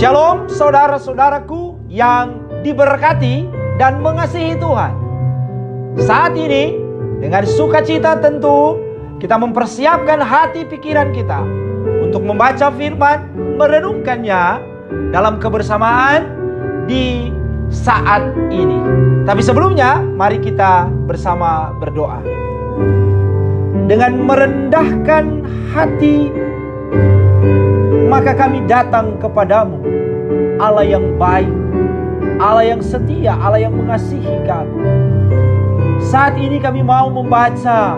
Shalom saudara-saudaraku yang diberkati dan mengasihi Tuhan. Saat ini dengan sukacita tentu kita mempersiapkan hati pikiran kita untuk membaca firman, merenungkannya dalam kebersamaan di saat ini. Tapi sebelumnya mari kita bersama berdoa. Dengan merendahkan hati maka kami datang kepadamu, Allah yang baik, Allah yang setia, Allah yang mengasihi kami. Saat ini kami mau membaca,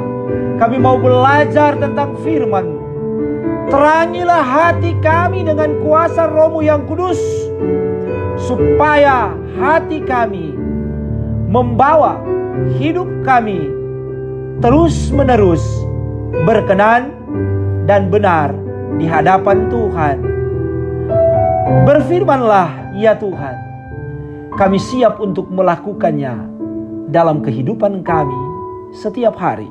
kami mau belajar tentang firman-Mu. Terangilah hati kami dengan kuasa Roh-Mu yang kudus, supaya hati kami membawa hidup kami terus-menerus berkenan dan benar di hadapan Tuhan. Berfirmanlah ya Tuhan, kami siap untuk melakukannya dalam kehidupan kami setiap hari.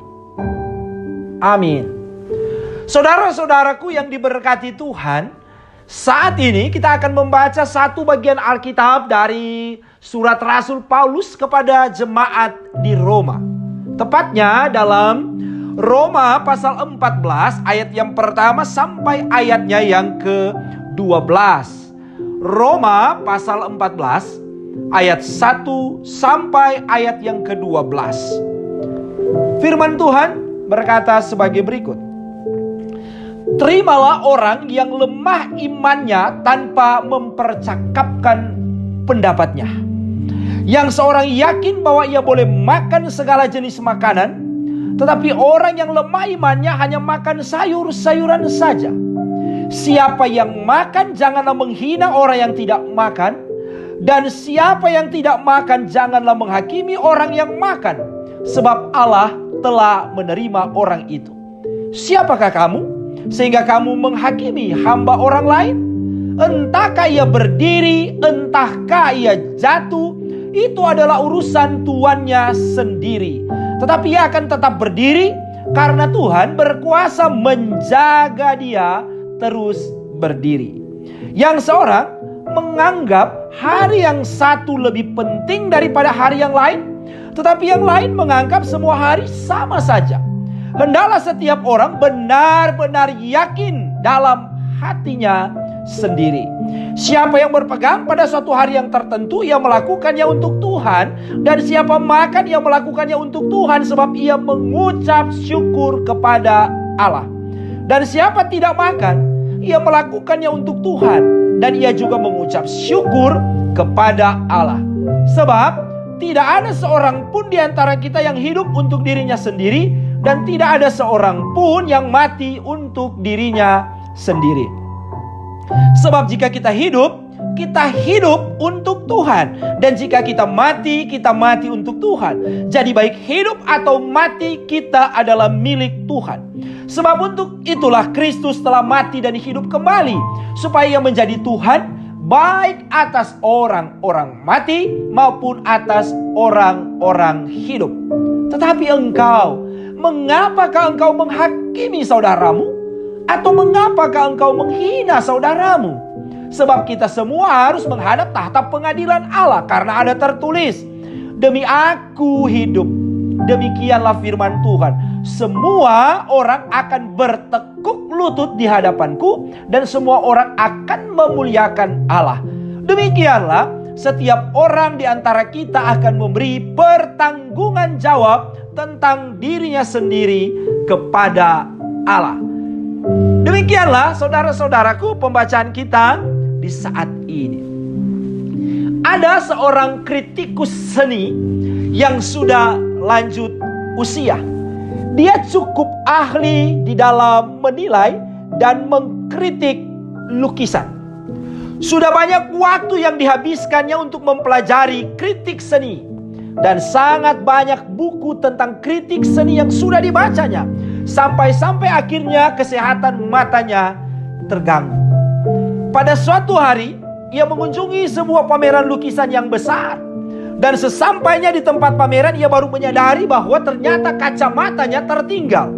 Amin. Saudara-saudaraku yang diberkati Tuhan, saat ini kita akan membaca satu bagian Alkitab dari surat Rasul Paulus kepada jemaat di Roma. Tepatnya dalam Roma pasal 14 ayat yang pertama sampai ayatnya yang ke-12. Roma pasal 14 ayat 1 sampai ayat yang ke-12. Firman Tuhan berkata sebagai berikut. Terimalah orang yang lemah imannya tanpa mempercakapkan pendapatnya. Yang seorang yakin bahwa ia boleh makan segala jenis makanan, tetapi orang yang lemah imannya hanya makan sayur-sayuran saja. Siapa yang makan janganlah menghina orang yang tidak makan, dan siapa yang tidak makan janganlah menghakimi orang yang makan, sebab Allah telah menerima orang itu. Siapakah kamu sehingga kamu menghakimi hamba orang lain? Entahkah ia berdiri, entahkah ia jatuh, itu adalah urusan tuannya sendiri. Tetapi ia akan tetap berdiri karena Tuhan berkuasa menjaga dia terus berdiri. Yang seorang menganggap hari yang satu lebih penting daripada hari yang lain, tetapi yang lain menganggap semua hari sama saja. Hendaklah setiap orang benar-benar yakin dalam hatinya sendiri. Siapa yang berpegang pada suatu hari yang tertentu, ia melakukannya untuk Tuhan. Dan siapa makan, ia melakukannya untuk Tuhan, sebab ia mengucap syukur kepada Allah. Dan siapa tidak makan, ia melakukannya untuk Tuhan, dan ia juga mengucap syukur kepada Allah. Sebab tidak ada seorang pun di antara kita yang hidup untuk dirinya sendiri, dan tidak ada seorang pun yang mati untuk dirinya sendiri. Sebab jika kita hidup untuk Tuhan. Dan jika kita mati untuk Tuhan. Jadi baik hidup atau mati, kita adalah milik Tuhan. Sebab untuk itulah Kristus telah mati dan hidup kembali, supaya ia menjadi Tuhan baik atas orang-orang mati maupun atas orang-orang hidup. Tetapi engkau, mengapakah engkau menghakimi saudaramu? Atau mengapakah engkau menghina saudaramu? Sebab kita semua harus menghadap tahta pengadilan Allah, karena ada tertulis, demi aku hidup. Demikianlah firman Tuhan. Semua orang akan bertekuk lutut di hadapanku, dan semua orang akan memuliakan Allah. Demikianlah setiap orang di antara kita akan memberi pertanggungan jawab tentang dirinya sendiri kepada Allah. Demikianlah saudara-saudaraku pembacaan kita di saat ini. Ada seorang kritikus seni yang sudah lanjut usia. Dia cukup ahli di dalam menilai dan mengkritik lukisan. Sudah banyak waktu yang dihabiskannya untuk mempelajari kritik seni. Dan sangat banyak buku tentang kritik seni yang sudah dibacanya. Sampai-sampai akhirnya kesehatan matanya terganggu. Pada suatu hari, ia mengunjungi sebuah pameran lukisan yang besar. Dan sesampainya di tempat pameran, ia baru menyadari bahwa ternyata kacamatanya tertinggal.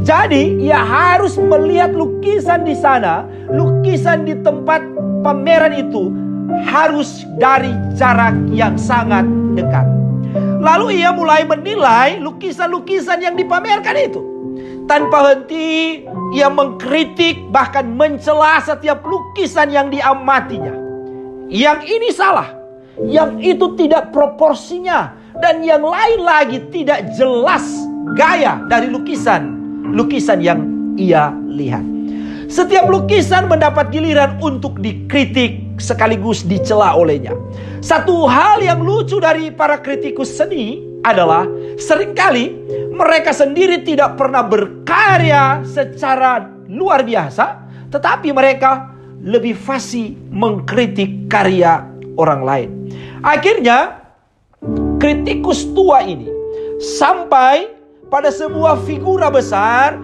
Jadi ia harus melihat lukisan di sana, lukisan di tempat pameran itu harus dari jarak yang sangat dekat. Lalu ia mulai menilai lukisan-lukisan yang dipamerkan itu. Tanpa henti ia mengkritik bahkan mencela setiap lukisan yang diamatinya. Yang ini salah, yang itu tidak proporsinya, dan yang lain lagi tidak jelas gaya dari lukisan yang ia lihat. Setiap lukisan mendapat giliran untuk dikritik sekaligus dicela olehnya. Satu hal yang lucu dari para kritikus seni adalah seringkali mereka sendiri tidak pernah berkarya secara luar biasa, tetapi mereka lebih fasih mengkritik karya orang lain. Akhirnya kritikus tua ini sampai pada sebuah figura besar,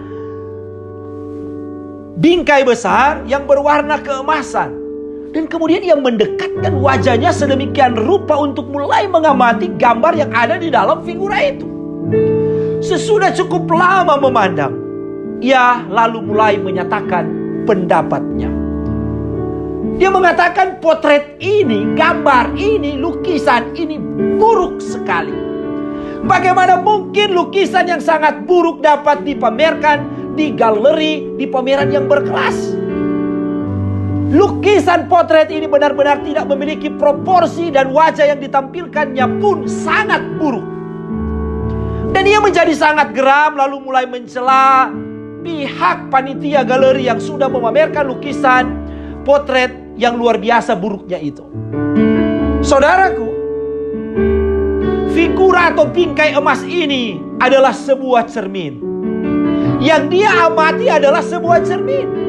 bingkai besar yang berwarna keemasan. Dan kemudian ia mendekatkan wajahnya sedemikian rupa untuk mulai mengamati gambar yang ada di dalam figura itu. Sesudah cukup lama memandang, ia lalu mulai menyatakan pendapatnya. Dia mengatakan potret ini, gambar ini, lukisan ini buruk sekali. Bagaimana mungkin lukisan yang sangat buruk dapat dipamerkan di galeri, di pameran yang berkelas? Lukisan potret ini benar-benar tidak memiliki proporsi dan wajah yang ditampilkannya pun sangat buruk. Dan ia menjadi sangat geram lalu mulai mencela pihak panitia galeri yang sudah memamerkan lukisan potret yang luar biasa buruknya itu. Saudaraku, figura atau bingkai emas ini adalah sebuah cermin. Yang dia amati adalah sebuah cermin.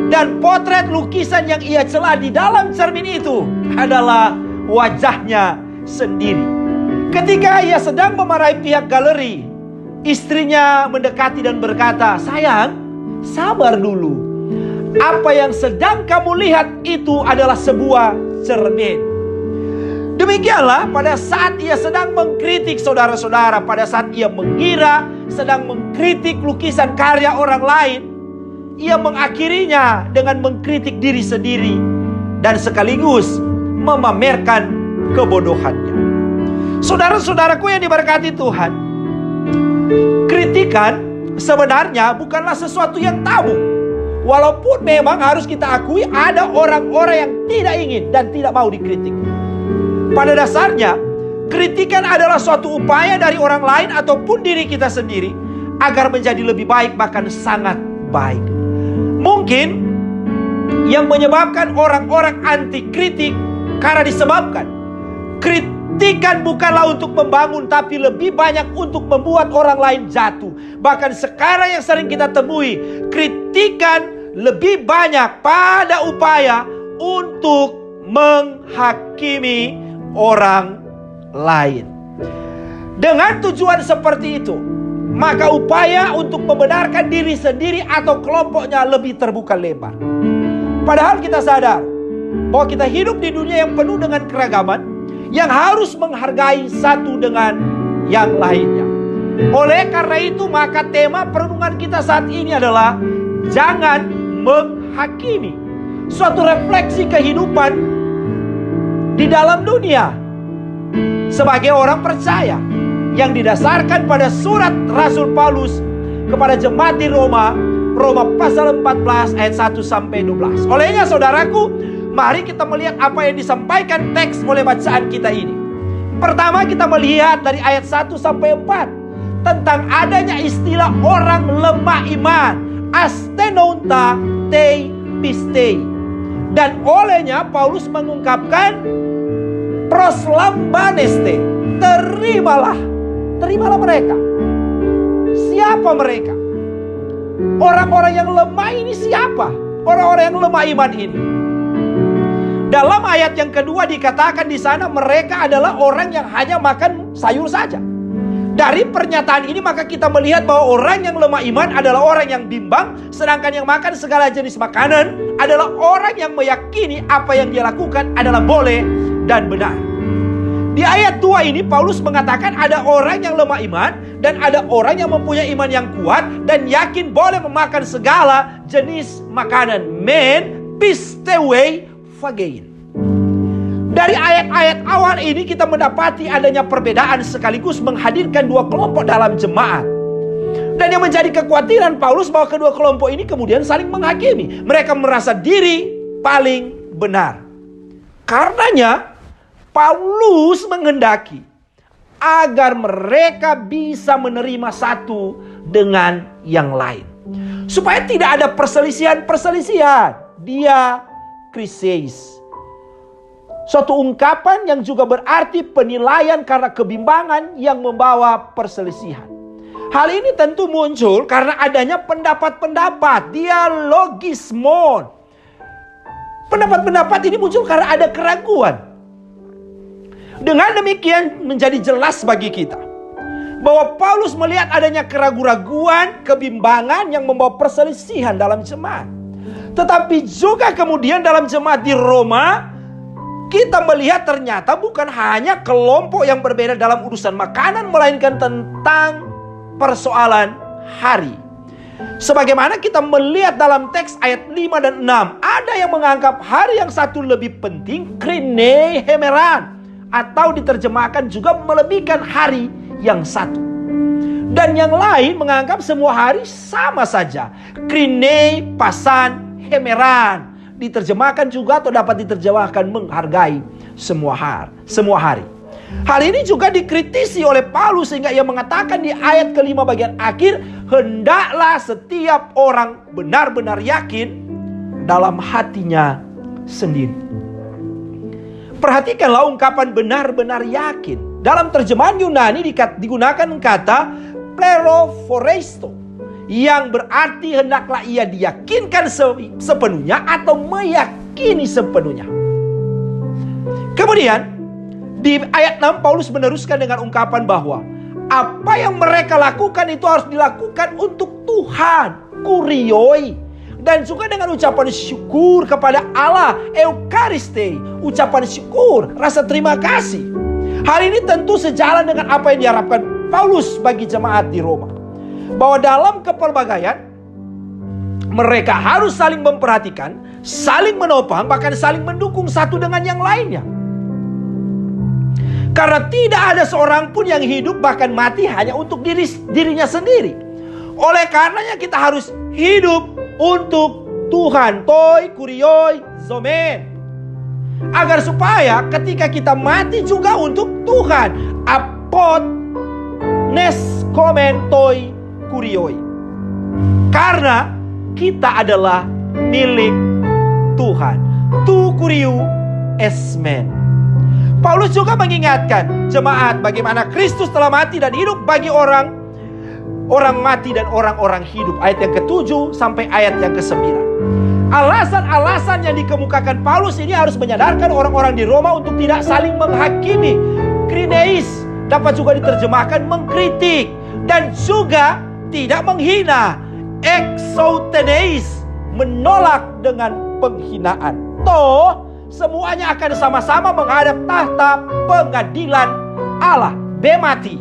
Dan potret lukisan yang ia cela di dalam cermin itu adalah wajahnya sendiri. Ketika ia sedang memarahi pihak galeri, istrinya mendekati dan berkata, "Sayang, sabar dulu. Apa yang sedang kamu lihat itu adalah sebuah cermin." Demikianlah pada saat ia sedang mengkritik saudara-saudara, pada saat ia mengira sedang mengkritik lukisan karya orang lain, ia mengakhirinya dengan mengkritik diri sendiri dan sekaligus memamerkan kebodohannya. Saudara-saudaraku yang diberkati Tuhan, kritikan sebenarnya bukanlah sesuatu yang tabu. Walaupun memang harus kita akui ada orang-orang yang tidak ingin dan tidak mau dikritik. Pada dasarnya, kritikan adalah suatu upaya dari orang lain ataupun diri kita sendiri agar menjadi lebih baik, bahkan sangat baik. Mungkin yang menyebabkan orang-orang anti kritik karena disebabkan kritikan bukanlah untuk membangun, tapi lebih banyak untuk membuat orang lain jatuh. Bahkan sekarang yang sering kita temui, kritikan lebih banyak pada upaya untuk menghakimi orang lain. Dengan tujuan seperti itu, maka upaya untuk membenarkan diri sendiri atau kelompoknya lebih terbuka lebar. Padahal kita sadar bahwa kita hidup di dunia yang penuh dengan keragaman, yang harus menghargai satu dengan yang lainnya. Oleh karena itu, maka tema perenungan kita saat ini adalah jangan menghakimi. Suatu refleksi kehidupan di dalam dunia sebagai orang percaya yang didasarkan pada surat Rasul Paulus kepada jemaat di Roma pasal 14 ayat 1 sampai 12. Olehnya saudaraku, mari kita melihat apa yang disampaikan teks oleh bacaan kita ini. Pertama, kita melihat dari ayat 1 sampai 4 tentang adanya istilah orang lemah iman, astenonta te pistei. Dan olehnya Paulus mengungkapkan proslambaneste, terimalah mereka. Siapa mereka? Orang-orang yang lemah ini siapa? Orang-orang yang lemah iman ini. Dalam ayat yang kedua dikatakan di sana mereka adalah orang yang hanya makan sayur saja. Dari pernyataan ini maka kita melihat bahwa orang yang lemah iman adalah orang yang bimbang, sedangkan yang makan segala jenis makanan adalah orang yang meyakini apa yang dia lakukan adalah boleh dan benar. Di ayat 2 ini Paulus mengatakan ada orang yang lemah iman Dan ada orang yang mempunyai iman yang kuat dan yakin boleh memakan segala jenis makanan. Men pistewei fagein. Dari ayat-ayat awal ini kita mendapati adanya perbedaan sekaligus menghadirkan dua kelompok dalam jemaat. Dan yang menjadi kekhawatiran Paulus bahwa kedua kelompok ini kemudian saling menghakimi. Mereka merasa diri paling benar. Karenanya Paulus menghendaki agar mereka bisa menerima satu dengan yang lain. Supaya tidak ada perselisihan. Dia krisis. Suatu ungkapan yang juga berarti penilaian karena kebimbangan yang membawa perselisihan. Hal ini tentu muncul karena adanya pendapat-pendapat, dialogismon. Pendapat-pendapat ini muncul karena ada keraguan. Dengan demikian menjadi jelas bagi kita bahwa Paulus melihat adanya keraguan-raguan, kebimbangan yang membawa perselisihan dalam jemaat. Tetapi juga kemudian dalam jemaat di Roma, kita melihat ternyata bukan hanya kelompok yang berbeda dalam urusan makanan, melainkan tentang persoalan hari. Sebagaimana kita melihat dalam teks ayat 5 dan 6, ada yang menganggap hari yang satu lebih penting, krine hemeran, atau diterjemahkan juga melebihkan hari yang satu. Dan yang lain menganggap semua hari sama saja, krine pasan hemeran, diterjemahkan juga atau dapat diterjemahkan menghargai semua hari. Hal ini juga dikritisi oleh Paulus sehingga ia mengatakan di ayat kelima bagian akhir, hendaklah setiap orang benar-benar yakin dalam hatinya sendiri. Perhatikanlah ungkapan benar-benar yakin. Dalam terjemahan Yunani digunakan kata plerophoresto, yang berarti hendaklah ia diyakinkan sepenuhnya atau meyakini sepenuhnya. Kemudian di ayat 6 Paulus meneruskan dengan ungkapan bahwa apa yang mereka lakukan itu harus dilakukan untuk Tuhan, kurioi. Dan juga dengan ucapan syukur kepada Allah, eukariste, ucapan syukur, rasa terima kasih. Hal ini tentu sejalan dengan apa yang diharapkan Paulus bagi jemaat di Roma. Bahwa dalam kepelbagaian, mereka harus saling memperhatikan, saling menopang, bahkan saling mendukung satu dengan yang lainnya. Karena tidak ada seorang pun yang hidup bahkan mati hanya untuk dirinya sendiri. Oleh karenanya kita harus hidup untuk Tuhan, toi, kurioi, zomen. Agar supaya ketika kita mati juga untuk Tuhan, apot, nes, komen, toi, kurioi. Karena kita adalah milik Tuhan. Tu kuriu esmen. Paulus juga mengingatkan jemaat bagaimana Kristus telah mati dan hidup bagi orang mati dan orang-orang hidup. Ayat yang ke-7 sampai ayat yang ke-9. Alasan-alasan yang dikemukakan Paulus ini harus menyadarkan orang-orang di Roma untuk tidak saling menghakimi. Krineis dapat juga diterjemahkan mengkritik dan juga tidak menghina. Exouteneis, menolak dengan penghinaan. Toh semuanya akan sama-sama menghadap tahta pengadilan Allah, bemati,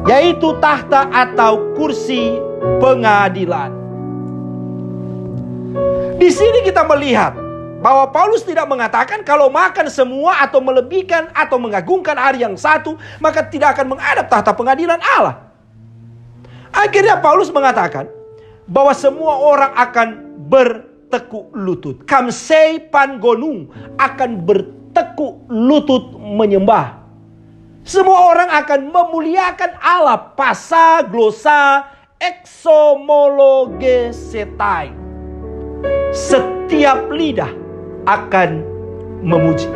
yaitu tahta atau kursi pengadilan. Di sini kita melihat bahwa Paulus tidak mengatakan kalau makan semua atau melebihkan atau mengagungkan hari yang satu, maka tidak akan menghadap tahta pengadilan Allah. Akhirnya Paulus mengatakan bahwa semua orang akan bertekuk lutut. Kamsei pangonung, akan bertekuk lutut menyembah. Semua orang akan memuliakan Allah. Pasa, glosa, exomologesetai. Setiap lidah akan memuji.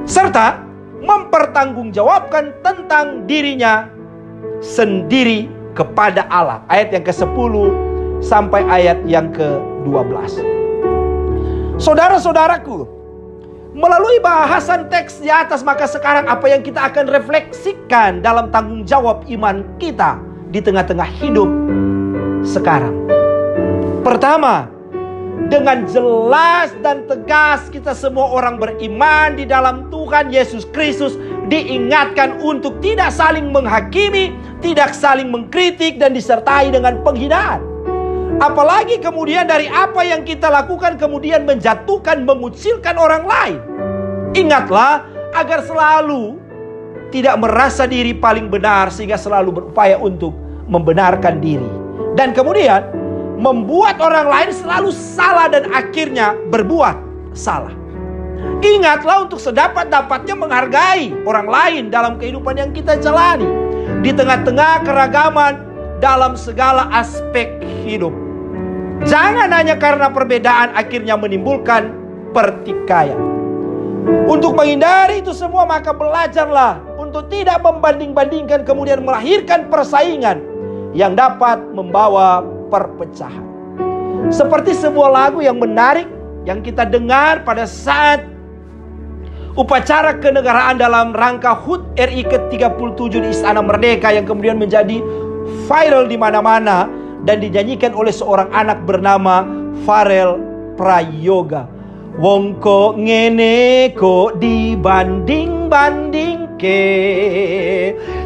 Serta mempertanggungjawabkan tentang dirinya sendiri kepada Allah. Ayat yang ke-10 sampai ayat yang ke-12. Saudara-saudaraku, melalui bahasan teks di atas, maka sekarang apa yang kita akan refleksikan dalam tanggung jawab iman kita di tengah-tengah hidup sekarang. Pertama, dengan jelas dan tegas kita semua orang beriman di dalam Tuhan Yesus Kristus diingatkan untuk tidak saling menghakimi, tidak saling mengkritik dan disertai dengan penghinaan. Apalagi kemudian dari apa yang kita lakukan kemudian menjatuhkan, mengucilkan orang lain. Ingatlah agar selalu tidak merasa diri paling benar sehingga selalu berupaya untuk membenarkan diri. Dan kemudian membuat orang lain selalu salah dan akhirnya berbuat salah. Ingatlah untuk sedapat-dapatnya menghargai orang lain dalam kehidupan yang kita jalani. Di tengah-tengah keragaman dalam segala aspek hidup. Jangan hanya karena perbedaan akhirnya menimbulkan pertikaian. Untuk menghindari itu semua maka belajarlah untuk tidak membanding-bandingkan kemudian melahirkan persaingan yang dapat membawa perpecahan. Seperti sebuah lagu yang menarik yang kita dengar pada saat upacara kenegaraan dalam rangka HUT RI ke-37 di Istana Merdeka yang kemudian menjadi viral di mana-mana dan dinyanyikan oleh seorang anak bernama Farel Prayoga. Wong kok ngene kok dibanding-banding ke,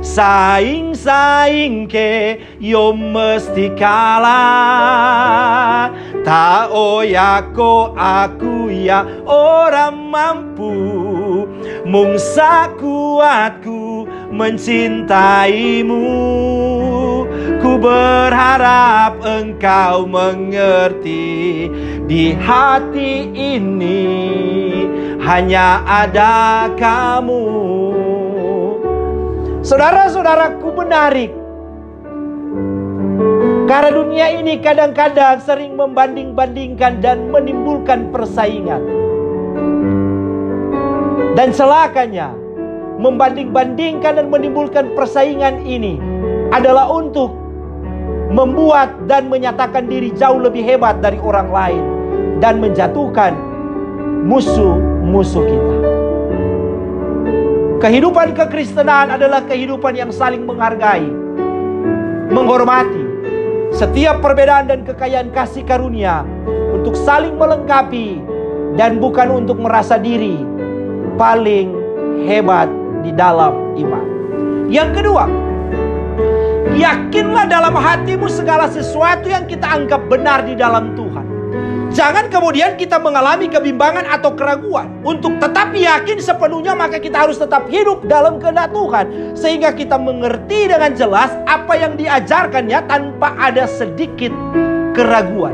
saing-saing ke yo mesti kalah. Tak oyako aku ya orang mampu, mung sakuatku mencintaimu. Ku berharap engkau mengerti, di hati ini hanya ada kamu. Saudara-saudaraku menarik, karena dunia ini kadang-kadang sering membanding-bandingkan dan menimbulkan persaingan. Dan celakanya, membanding-bandingkan dan menimbulkan persaingan ini adalah untuk membuat dan menyatakan diri jauh lebih hebat dari orang lain dan menjatuhkan musuh-musuh kita. Kehidupan kekristenan adalah kehidupan yang saling menghargai, menghormati setiap perbedaan dan kekayaan kasih karunia untuk saling melengkapi dan bukan untuk merasa diri paling hebat di dalam iman. Yang kedua, yakinlah dalam hatimu segala sesuatu yang kita anggap benar di dalam Tuhan. Jangan kemudian kita mengalami kebimbangan atau keraguan. Untuk tetap yakin sepenuhnya maka kita harus tetap hidup dalam kehendak Tuhan. Sehingga kita mengerti dengan jelas apa yang diajarkannya tanpa ada sedikit keraguan.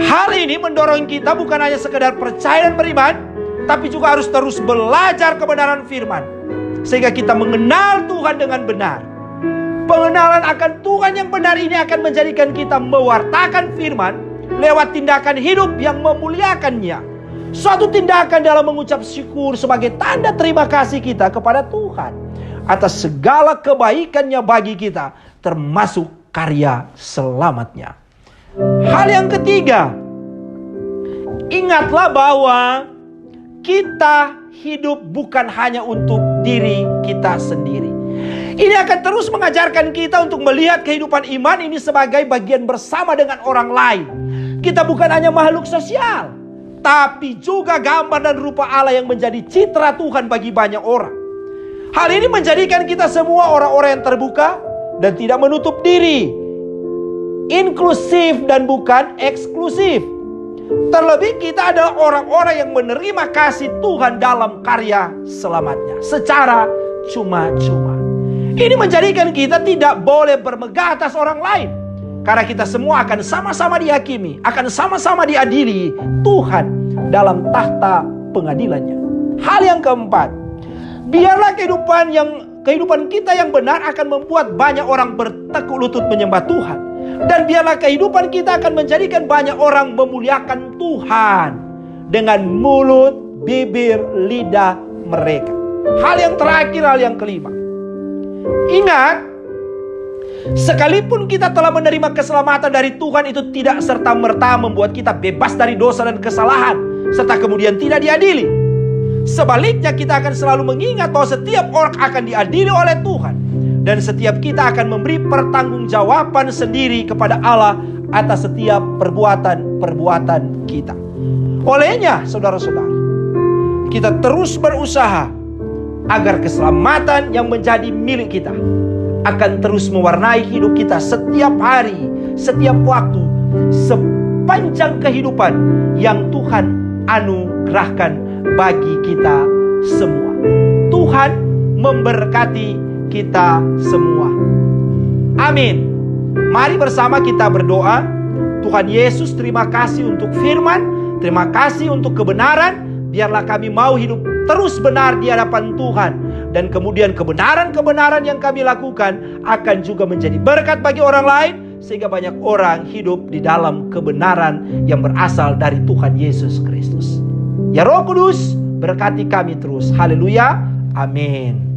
Hal ini mendorong kita bukan hanya sekedar percaya dan beriman, tapi juga harus terus belajar kebenaran firman. Sehingga kita mengenal Tuhan dengan benar. Pengenalan akan Tuhan yang benar ini akan menjadikan kita mewartakan firman lewat tindakan hidup yang memuliakannya. Suatu tindakan dalam mengucap syukur sebagai tanda terima kasih kita kepada Tuhan atas segala kebaikannya bagi kita, termasuk karya selamatnya. Hal yang ketiga, ingatlah bahwa kita hidup bukan hanya untuk diri kita sendiri. Ini akan terus mengajarkan kita untuk melihat kehidupan iman ini sebagai bagian bersama dengan orang lain. Kita bukan hanya makhluk sosial, tapi juga gambar dan rupa Allah yang menjadi citra Tuhan bagi banyak orang. Hal ini menjadikan kita semua orang-orang yang terbuka dan tidak menutup diri, inklusif dan bukan eksklusif. Terlebih kita adalah orang-orang yang menerima kasih Tuhan dalam karya selamatnya secara cuma-cuma. Ini menjadikan kita tidak boleh bermegah atas orang lain. Karena kita semua akan sama-sama dihakimi, akan sama-sama diadili Tuhan dalam tahta pengadilannya. Hal yang keempat, biarlah kehidupan kita yang benar akan membuat banyak orang bertekuk lutut menyembah Tuhan. Dan biarlah kehidupan kita akan menjadikan banyak orang memuliakan Tuhan dengan mulut, bibir, lidah mereka. Hal yang terakhir, hal yang kelima. Ingat, sekalipun kita telah menerima keselamatan dari Tuhan, itu tidak serta-merta membuat kita bebas dari dosa dan kesalahan, serta kemudian tidak diadili. Sebaliknya kita akan selalu mengingat bahwa setiap orang akan diadili oleh Tuhan. Dan setiap kita akan memberi pertanggungjawaban sendiri kepada Allah atas setiap perbuatan-perbuatan kita. Olehnya, saudara-saudara, kita terus berusaha agar keselamatan yang menjadi milik kita akan terus mewarnai hidup kita setiap hari, setiap waktu, sepanjang kehidupan yang Tuhan anugerahkan bagi kita semua. Tuhan memberkati kita semua. Amin. Mari bersama kita berdoa. Tuhan Yesus, terima kasih untuk firman, terima kasih untuk kebenaran. Biarlah kami mau hidup terus benar di hadapan Tuhan. Dan kemudian kebenaran-kebenaran yang kami lakukan akan juga menjadi berkat bagi orang lain, sehingga banyak orang hidup di dalam kebenaran yang berasal dari Tuhan Yesus Kristus. Ya Roh Kudus, berkati kami terus. Haleluya. Amin.